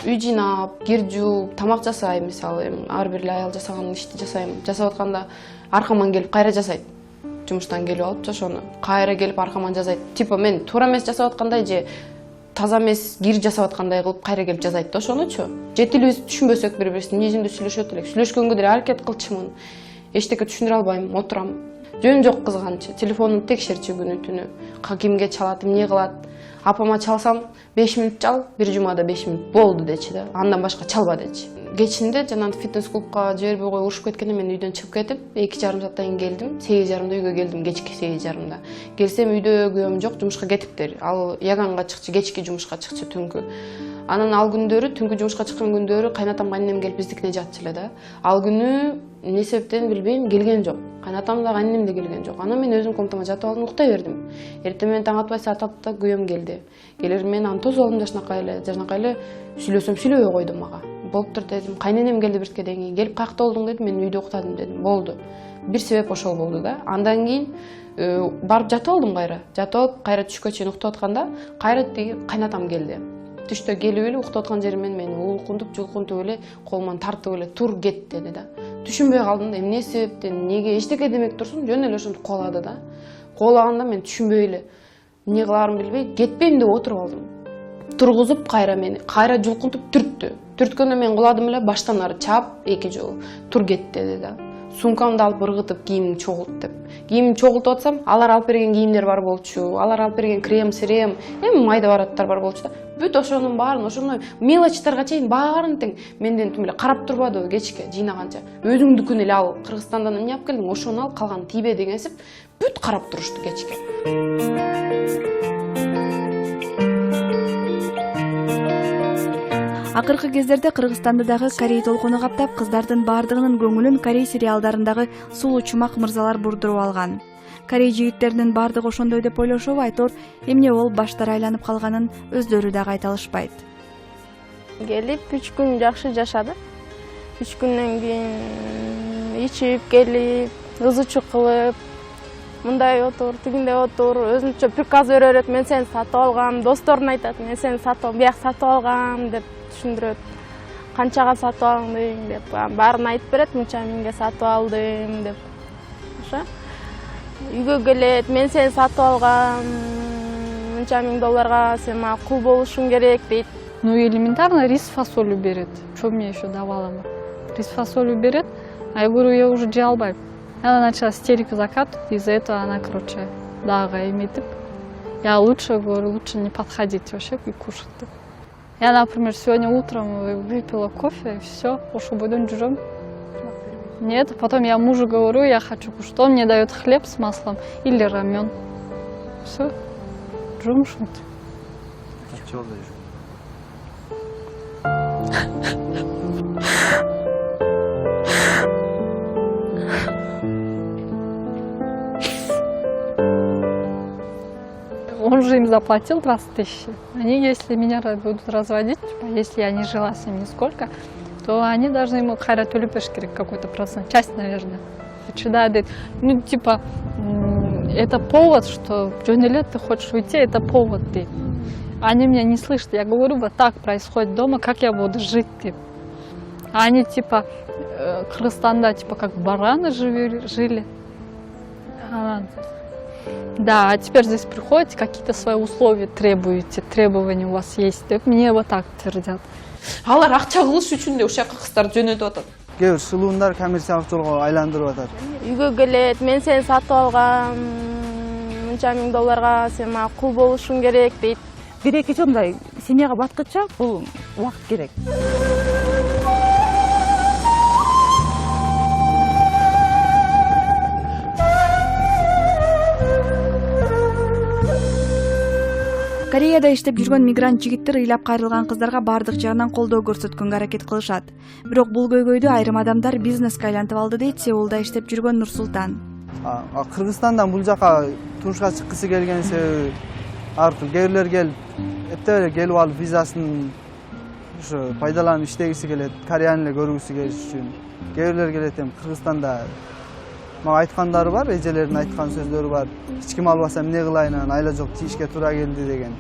үй жыйнап, кир жууп, тамак жасайм, мисалы, ар бир эле аял жасаган ишти жасайм. Жасап атканда аркаман келип кайра жасайт. Жумуштан келип алып, ошону кайра келип аркаман жасайт. Типа мен туура эмес жасап аткандай же таза эмес кир жасап аткандай кылып кайра келип жасайт да ошонучу. Же тилибиз түшүнбөсөк бири-бирибизди эмне сүйлөшөт элек. Сүйлөшкөнгө деле аракет кылчумун. Эчтеке түшүндүрө албайм, отурам. Жөн жок кызганчы, телефонун текшерчи күнү түнү. Кимге чалат, эмне кылат. Апама чалсам 5 мүнөт чал, бир жумада 5 мүнөт болду дечи да. Андан башка чалба дечи. Кечинде жанагы фитнес-клубка жибербей коюп урушуп кеткенде мен үйдөн чыгып кетип, 2,5 сааттан кийин келдим. 8:30 үйгө келдим, кечки 8:30. Келсем үйдө күйөөм жок, жумушка кетиптир. Ал яганга чыкчы, кечки жумушка чыкчы түнкү. Анан ал күндөрү, түнкү жумушка чыккан күндөрү кайнатам кайненем келип биздикине жатчу эле да. Ал күнү эмне себептен билбейм, келген жок. Кайнатам да кайненем да келген жок. Анан мен өзүм комнатама жатып алдым, уктай бердим. Эртең менен таң атпай саат 6-та күйөөм келди. Келер мен аны тосуп алдым, жашнакай эле сүйлөсөм сүйлөбөй койду мага. Болуптур дедим. Кайненем келди бирткеден кийин. Келип каякта болдуң дедим, мен үйдө уктадым дедим. Болду. Бир себеп ошол болду да. Андан кийин барып жатып алдым кайра. Жатып алып, кайра түшкө чейин уктап атканда, кайра тиги кайнатам келди. Түштө келип эле уктап аткан жеримен мени улкунтуп, жулкунтуп эле колуман тартып эле тур кет деди да. Түшүнбөй калдым да, эмне себептен, неге, эчтеке демек турсун, жөн эле ошентип кубалады да. Кубалаганда мен түшүнбөй эле, эмне кылаарымды билбей, кетпейм деп отуруп алдым. Тургузуп кайра мени, кайра жулкунтуп түрттү. Түрткөндө мен куладым эле, баштан ары чаап, 2 жолу тур кет деди да. Сумкамды алып ыргытып, кийимимди чогулт деп. Кийимимди чогултуп атсам, алар алып берген кийимдер бар болчу, алар алып берген крем-сирем, эми майда бараттар бар болчу да. Бүт ошонун баарын, ошондой мелочтарга чейин баарын тең менден тим эле карап турбадыбы кечке жыйнаганча. Өзүңдүкүн эле ал, Кыргызстандан эмне алып келдиң, ошону ал, калган тийбе дегенсип, бүт карап турушту кечке. Акыркы кездерде Кыргызстанды дагы Корей толкуну каптап, кыздардын баардыгынын көңүлүн Корей сериалдарындагы сулуу чумак мырзалар бурдуруп алган. Корей жигиттеринин баардыгы ошондой деп ойлошобу, айтор эмне болуп баштары айланып калганын өздөрү дагы айта алышпайт. Келип 3 күн жакшы жашады. 3 күндөн кийин ичип келип, ызычык кылып, мындай отур, тигинде отур, өзүнчө приказ берет, мен сени сатып алгам, досторуна айтат, мен сени бияк сатып алгам деп түшүндүрөт. Канчага сатып алдың деп, баарын айтып берет, мынча миңге сатып алдым деп. Ошо. Үйгө келет, мен сени сатып алгам, мынча $1000 сен мага кул болушуң керек дейт. Ну, элементарно рис фасолью берет. Что мне еще давала бы? Рис фасолью берет, а я говорю, я уже жей албайм. Она начала истерику закатывать, из-за этого она, короче, дага эметип. Я лучше, говорю, лучше не подходить вообще и кушать. Я, например, сегодня утром выпила кофе, и все, ушу будем жүрөм. Нет, потом я мужу говорю, я хочу кушать. Он мне дает хлеб с маслом или рамен. Все, жумшут. Он же им заплатил 20 000. Они, если меня будут разводить, если я не жила с ним нисколько, то они должны ему хайра төлөпеш керек какой-то процент, часть, наверное. Ну, типа, это повод, что жөн эле ты хочешь уйти, это повод ты. Они меня не слышат. Я говорю, вот так происходит дома, как я буду жить, типа. А они, типа, Кыргызстанда, типа, как бараны жили. Да, а теперь здесь приходите, какие-то свои условия требуете, требования у вас есть. Мне вот так твердят. Алар акча кылыш үчүн да ошол кыздар жөнөтүп атат. Кээ бир шылуундар коммерциялык жолго айландырып атат. Үйгө келет, мен сени сатып алгам, мынча $1000 сен мага кул болушуң керек дейт. 1-2 жылдай семьяга баткыча бул убакыт керек. Кореяда иштеп жүргөн мигрант жигиттер ыйлап кайрылган кыздарга баардык жагынан колдоо көрсөткөнгө аракет кылышат. Бирок бул көйгөйдү айрым адамдар бизнеске айлантып алды дейт Сеулда иштеп жүргөн Нурсултан. Кыргызстандан бул жака турмушка чыккысы келген себеби ар кыл. Кээ бирлер келип, эптебеле келип алып визасын ошо пайдаланып иштегиси келет, Кореяны эле көргүсү келиш үчүн. Кээ бирлер келет эми Кыргызстанда мага айткандары бар, эжелердин айткан сөздөрү бар. Эч ким албаса эмне кылайын, айла жок тийишке туура келди деген.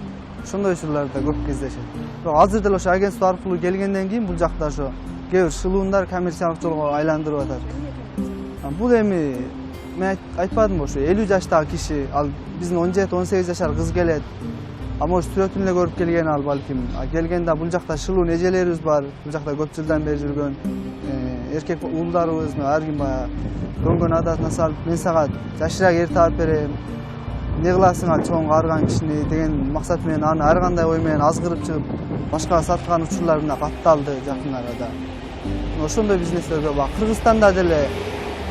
ошондой учурларда көп кездешет. Бирок азыр деле ошо агентство аркылуу келгенден кийин бул жакта ошо кээ бир шылуундар коммерциялык жолго айландырып атат. Бул эми мен айтпадымбы ошо 50 жаштагы киши, ал биздин 17-18 жашар кыз келет. Может сүрөтүн эле көрүп келген ал балким. Келгенде бул жакта шылуун эжелерибиз бар. Бул жакта көп жылдан бери жүргөн эркек уулдарыбыз, ар ким баягы көнгөн адатына салып, мен сага жашыраак эр таап берем. Не кыласың чоң карыган кишини деген максат менен аны ар кандай ой менен азгырып чыгып, башкага саткан учурлар мына катталды жакын арада. Ошондой бизнестер көп. Кыргызстанда деле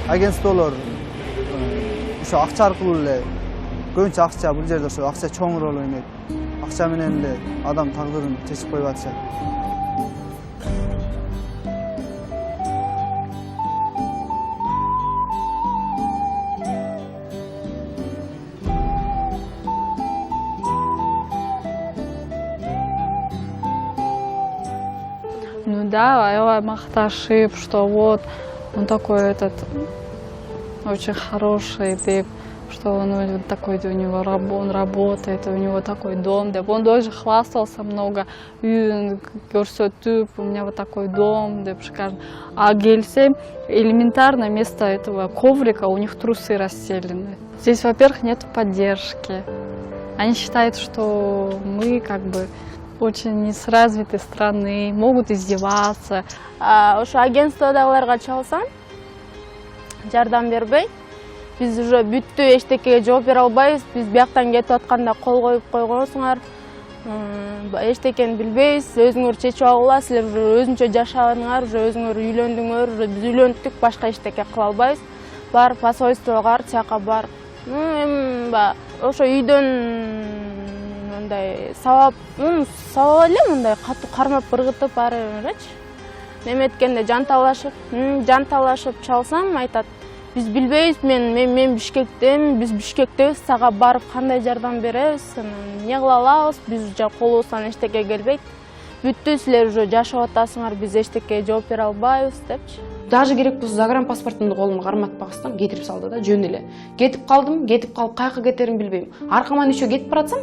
агентстволор ошо акча аркылуу эле көбүнчө акча, бул жерде ошо акча чоң роль ойнойт. Акча менен эле адам тагдырын чечип коюп атышат. Ну да, аябай макташып, что вот он такой этот очень хороший, деп, что он вот такой, у него он работает, у него такой дом, деп. Он даже хвастался много, үйүн көрсөтүп, у меня вот такой дом, деп шикарно. А келсем, элементарно вместо этого коврика у них трусы расстелены. Здесь, во-первых, нет поддержки. Они считают, что мы как бы очень не с развитой страны, могут издеваться. Ошо агентстводагыларга чалсам, жардам бербей, биз уже бүттү, эчтекеге жооп бере албайбыз, биз бияктан кетип атканда кол коюп койгонсуңар, эчтекени билбейбиз, өзүңөр чечип алгыла, силер уже өзүнчө жашадыңар, уже өзүңөр үйлөндүңөр, уже биз үйлөндүк, башка эчтеке кыла албайбыз. Бар посольствого бар, тияка бар. Эми ошо үйдөн мындай сабап эле мындай катуу кармап ыргытып баары элечи. Меметкенде жанталашып чалсам, айтат, биз билбейбиз, мен Бишкектен, биз Бишкектебиз, сага барып кандай жардам беребиз, эмне кыла алабыз, биз уже колубуздан эчтеке келбейт. Бүттү, силер уже жашап атасыңар, биз эчтекеге жооп бере албайбыз депчи. Даже керек болсо загранпаспортумду колума карматпастан кетирип салды да, жөн эле. Кетип калып каяка кетерин билбейм. Аркаман еще кетип баратсам,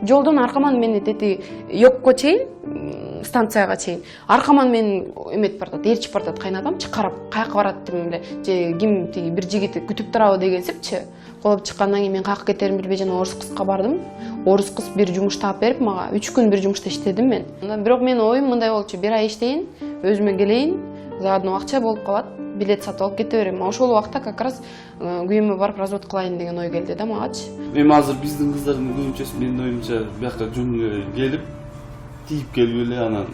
жолдон аркаман мени тети Йокко чейин, станцияга чейин. Аркаман мени эметип баратат, ээрчип баратат кайнатамчы, карап, каяка барат деп эле, же ким тиги бир жигит күтүп турабы дегенсипчи. Колуп чыккандан кийин мен каяка кетерин билбей жана орус кызга бардым. Орус кыз бир жумуш таап берип мага 3 күн бир жумушта иштедим мен. Бирок менин оюм мындай болчу, 1 ай иштейин, өзүмө келейин, заодно акча болуп калат, билет сатып алып кете берем. Ошол убакта как раз күйөөмө барып развод кылайын деген ой келди да магачы. Эми азыр биздин кыздардын көбүнчөсү менин оюмча бияка жөн келип, тийип келип эле анан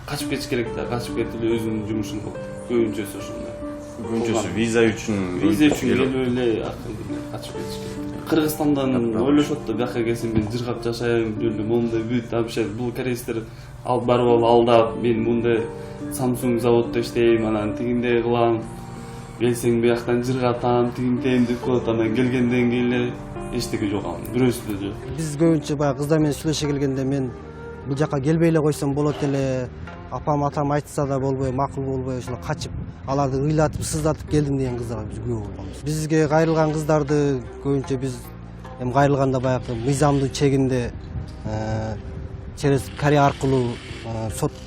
качып кетиш керек да, качып кетип эле өзүнүн жумушун кылып, көбүнчөсү ошондой. Көбүнчөсү виза үчүн келип эле качып кетиш керек. Кыргызстандан ойлошот да, бияка келсем мен жыргап жашайм, жөн эле моундай бүт, вообще бул корейстер алып барып алдап, мен мындай Samsung заводдо иштейм, анан тигиндей кылам. Келсең бияктан жыргатам, тигинтейм деп коет, анан келгенден кийин эле эчтеке жок анын, бирөөсү да жок. Биз көбүнчө баягы кыздар менен сүйлөшө келгенде мен бул жака келбей эле койсом болот эле, апам атам айтса да болбой, макул болбой, ошол качып, аларды ыйлатып, сыздатып келдим деген кыздар биз көп болгонбуз. Бизге кайрылган кыздарды көбүнчө биз эми кайрылганда баягы мыйзамдын чегинде через Корея аркылуу соттук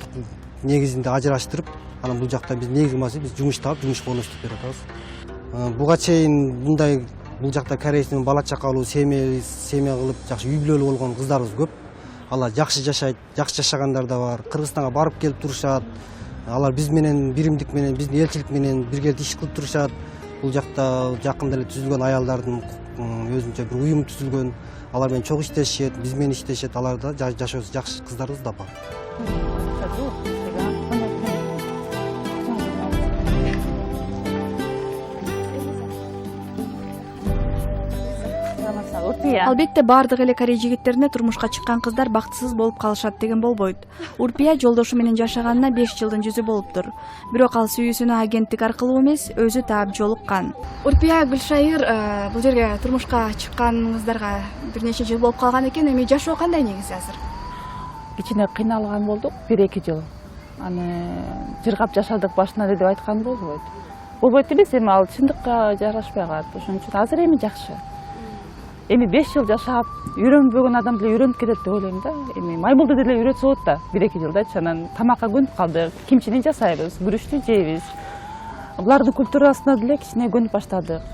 негизинде ажыраштырып, анан бул жакта биз негизги маселе биз жумуш таап, жумушка орноштуруп берип атабыз. Буга чейин мындай бул жакта корейец менен бала чакалуу, семья кылып, жакшы үй бүлөлүү болгон кыздарыбыз көп. Алар жакшы жашайт, жакшы жашагандар да бар. Кыргызстанга барып келип турушат. Алар биз менен биримдик менен, биздин элчилик менен бирге иш кылып турушат. Бул жакта жакында эле түзүлгөн аялдардын өзүнчө бир уюм түзүлгөн. Алар менен чогуу иштешет, биз менен иштешет. Аларда жашоосу жакшы кыздарыбыз да бар. Албетте баардык эле корей жигиттерине турмушка чыккан кыздар бактысыз болуп калышат деген болбойт. Урпия жолдошу менен жашаганына 5 жылдын жүзү болуптур. Бирок ал сүйүүсүнө агенттик аркылуу эмес, өзү таап жолуккан. Урпия Гүлшайыр бул жерге турмушка чыкканыңыздарга бир нече жыл болуп калган экен. Эми жашоо кандай негизи азыр? кичине кыйналган болдук 1-2 жыл. Аны жыргап жашадык башынан эле деп айткан болбойт элес, эми ал чындыкка жарашпай калат. Ошон үчүн азыр эми жакшы. эми 5 жыл жашап үйрөнбөгөн адам деле үйрөнүп кетет деп ойлойм да. Эми маймылды деле үйрөтсө болот да 1-2 жылдачы. Анан тамакка көнүп калдык, кимчини жасайбыз, күрүчтү жейбиз. Булардын культурасына деле кичине көнүп баштадык.